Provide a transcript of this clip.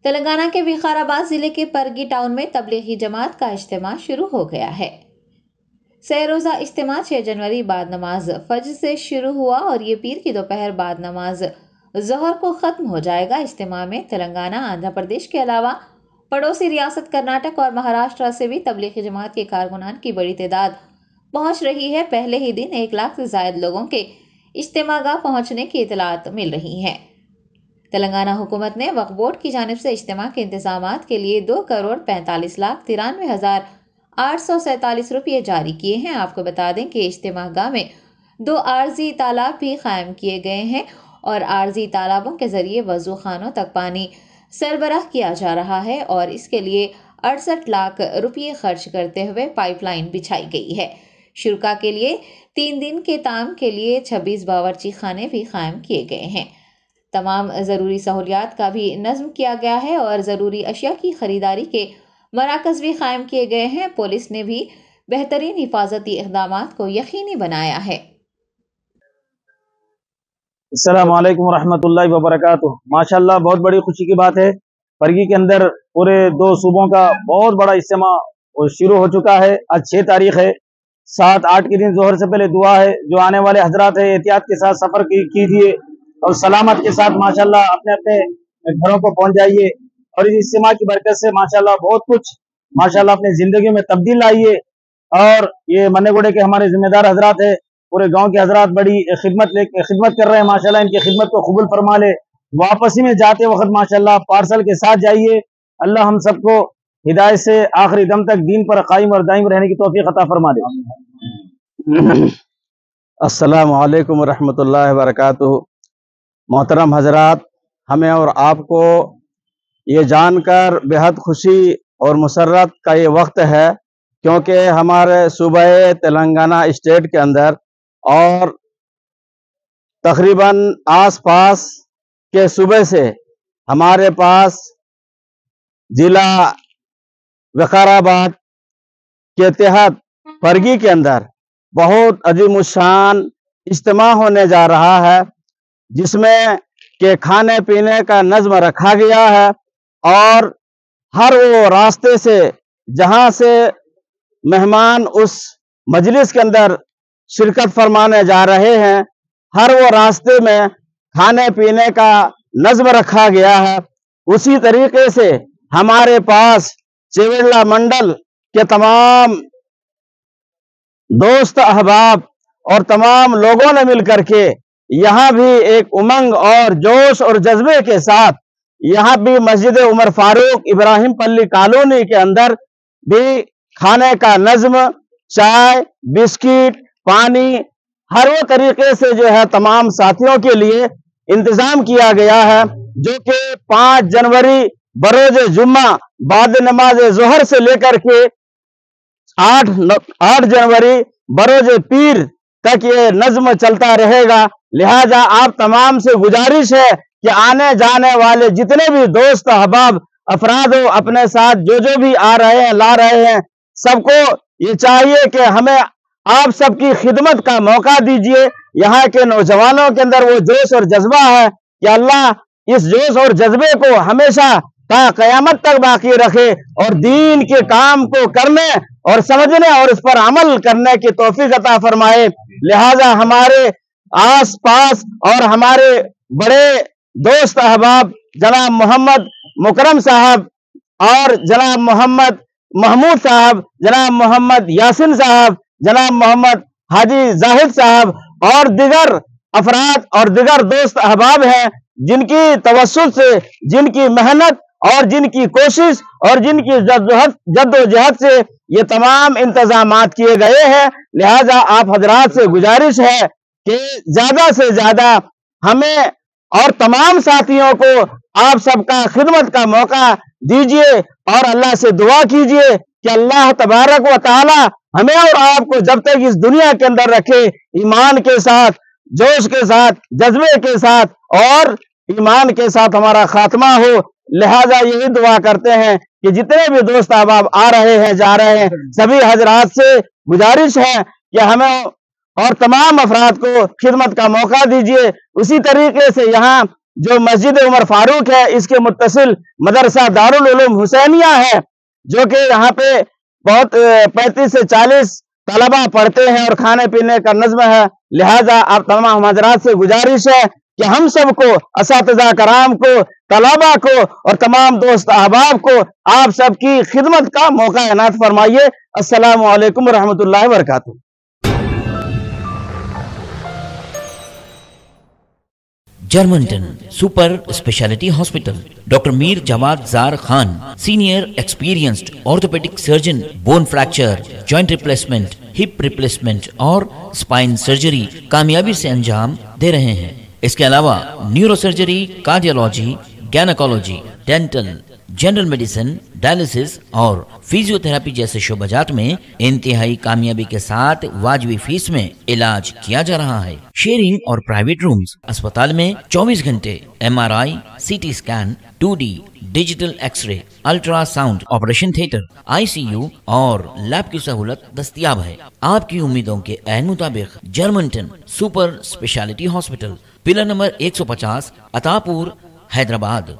تلنگانہ کے وقار ضلع کے پرگی ٹاؤن میں تبلیغی جماعت کا اجتماع شروع ہو گیا ہے۔ سہ روزہ اجتماع 6 جنوری بعد نماز فجر سے شروع ہوا اور یہ پیر کی دوپہر بعد نماز ظہر کو ختم ہو جائے گا۔ اجتماع میں تلنگانہ، آندھرا پردیش کے علاوہ پڑوسی ریاست کرناٹک اور مہاراشٹر سے بھی تبلیغی جماعت کے کارکنان کی بڑی تعداد پہنچ رہی ہے۔ پہلے ہی دن 1 لاکھ سے زائد لوگوں کے اجتماع گاہ پہنچنے کی اطلاعات مل رہی ہیں۔ تلنگانہ حکومت نے وقف بورڈ کی جانب سے اجتماع کے انتظامات کے لیے 2,45,93,847 روپے جاری کیے ہیں۔ آپ کو بتا دیں کہ اجتماع گاہ میں 2 عارضی تالاب بھی قائم کیے گئے ہیں اور عارضی تالابوں کے ذریعے وضو خانوں تک پانی سربراہ کیا جا رہا ہے اور اس کے لیے 68 لاکھ روپے خرچ کرتے ہوئے پائپ لائن بچھائی گئی ہے۔ شرکاء کے لیے 3 دن کے طعام کے لیے 26 باورچی خانے بھی قائم کیے گئے ہیں۔ تمام ضروری سہولیات کا بھی نظم کیا گیا ہے اور ضروری اشیاء کی خریداری کے مراکز بھی قائم کیے گئے ہیں۔ پولیس نے بھی بہترین حفاظتی اقدامات کو یقینی بنایا ہے۔ السلام علیکم ورحمۃ اللہ وبرکاتہ۔ ماشاءاللہ بہت بڑی خوشی کی بات ہے، پرگی کے اندر پورے 2 صوبوں کا بہت بڑا اجتماع شروع ہو چکا ہے۔ آج 6 تاریخ ہے، 7-8 کے دن ظہر سے پہلے دعا ہے۔ جو آنے والے حضرات ہیں احتیاط کے ساتھ سفر کیجیے اور سلامت کے ساتھ ماشاءاللہ اپنے اپنے گھروں کو پہنچ جائیے اور اس اجتماع کی برکت سے ماشاءاللہ بہت کچھ ماشاءاللہ اپنی زندگی میں تبدیل لائیے۔ اور یہ منہ گوڑے کے ہمارے ذمہ دار حضرات ہیں، پورے گاؤں کے حضرات بڑی خدمت کر رہے ہیں، ماشاءاللہ ان کی خدمت کو قبول فرما لے۔ واپسی میں جاتے وقت ماشاءاللہ پارسل کے ساتھ جائیے۔ اللہ ہم سب کو ہدایت سے آخری دم تک دین پر قائم اور دائم رہنے کی توفیق عطا فرما دے۔ السلام علیکم ورحمۃ اللہ وبرکاتہ۔ محترم حضرات، ہمیں اور آپ کو یہ جان کر بہت خوشی اور مسرت کا یہ وقت ہے، کیونکہ ہمارے صوبہ تلنگانہ اسٹیٹ کے اندر اور تقریباً آس پاس کے صوبے سے ہمارے پاس ضلع وقار آباد کے تحت پرگی کے اندر بہت عظیم الشان اجتماع ہونے جا رہا ہے، جس میں کہ کھانے پینے کا نظم رکھا گیا ہے اور ہر وہ راستے سے جہاں سے مہمان اس مجلس کے اندر شرکت فرمانے جا رہے ہیں، ہر وہ راستے میں کھانے پینے کا نظم رکھا گیا ہے۔ اسی طریقے سے ہمارے پاس چیوڑلہ منڈل کے تمام دوست احباب اور تمام لوگوں نے مل کر کے یہاں بھی ایک امنگ اور جوش اور جذبے کے ساتھ یہاں بھی مسجد عمر فاروق ابراہیم پلی کالونی کے اندر بھی کھانے کا نظم، چائے، بسکٹ، پانی، ہر وہ طریقے سے جو ہے تمام ساتھیوں کے لیے انتظام کیا گیا ہے، جو کہ 5 جنوری بروز جمعہ بعد نماز ظہر سے لے کر کے 8 جنوری بروز پیر تک یہ نظم چلتا رہے گا۔ لہذا آپ تمام سے گزارش ہے کہ آنے جانے والے جتنے بھی دوست احباب افراد ہو، اپنے ساتھ جو بھی آ رہے ہیں لا رہے ہیں، سب کو یہ چاہیے کہ ہمیں آپ سب کی خدمت کا موقع دیجئے۔ یہاں کے نوجوانوں کے اندر وہ جوش اور جذبہ ہے کہ اللہ اس جوش اور جذبے کو ہمیشہ تا قیامت تک باقی رکھے اور دین کے کام کو کرنے اور سمجھنے اور اس پر عمل کرنے کی توفیق عطا فرمائے۔ لہذا ہمارے آس پاس اور ہمارے بڑے دوست احباب جناب محمد مکرم صاحب اور جناب محمد محمود صاحب، جناب محمد یاسین صاحب، جناب محمد حاجی زاہد صاحب اور دیگر افراد اور دیگر دوست احباب ہیں، جن کی توسط سے، جن کی محنت اور جن کی کوشش اور جن کی جد و جہد سے یہ تمام انتظامات کیے گئے ہیں۔ لہذا آپ حضرات سے گزارش ہے کہ زیادہ سے زیادہ ہمیں اور تمام ساتھیوں کو آپ سب کا خدمت کا موقع دیجئے اور اللہ سے دعا کیجئے کہ اللہ تبارک و تعالی ہمیں اور آپ کو جب تک اس دنیا کے اندر رکھے، ایمان کے ساتھ، جوش کے ساتھ، جذبے کے ساتھ اور ایمان کے ساتھ ہمارا خاتمہ ہو۔ لہذا یہی دعا کرتے ہیں کہ جتنے بھی دوست احباب آ رہے ہیں جا رہے ہیں، سبھی حضرات سے گزارش ہے کہ ہمیں اور تمام افراد کو خدمت کا موقع دیجئے۔ اسی طریقے سے یہاں جو مسجد عمر فاروق ہے اس کے متصل مدرسہ دارالعلوم حسینیہ ہے، جو کہ یہاں پہ بہت 35 سے 40 طلبہ پڑھتے ہیں اور کھانے پینے کا نظم ہے۔ لہٰذا آپ تمام حضرات سے گزارش ہے کہ ہم سب کو، اساتذہ کرام کو، طلبہ کو اور تمام دوست احباب کو آپ سب کی خدمت کا موقع عنایت فرمائیے۔ السلام علیکم ورحمۃ اللہ وبرکاتہ۔ جرمنٹن super speciality hospital, doctor Mir Jawad Zar Khan, senior experienced orthopaedic surgeon, bone fracture, joint replacement, hip replacement اور اسپائن سرجری کامیابی سے انجام دے رہے ہیں۔ اس کے علاوہ neurosurgery, cardiology, gynaecology, dental, general medicine, dialysis اور فیزیو تھراپی جیسے شعبہ جات میں انتہائی کامیابی کے ساتھ واجبی فیس میں علاج کیا جا رہا ہے۔ شیئرنگ اور پرائیویٹ رومز، اسپتال میں 24 گھنٹے MRI، CT scan, 2D digital X ray, ultra sound, operation theatre, ICU اور لیب کی سہولت دستیاب ہے۔ آپ کی امیدوں کے عین مطابق جرمنٹن super speciality hospital, pillar number 150، عطا پور، حیدرآباد۔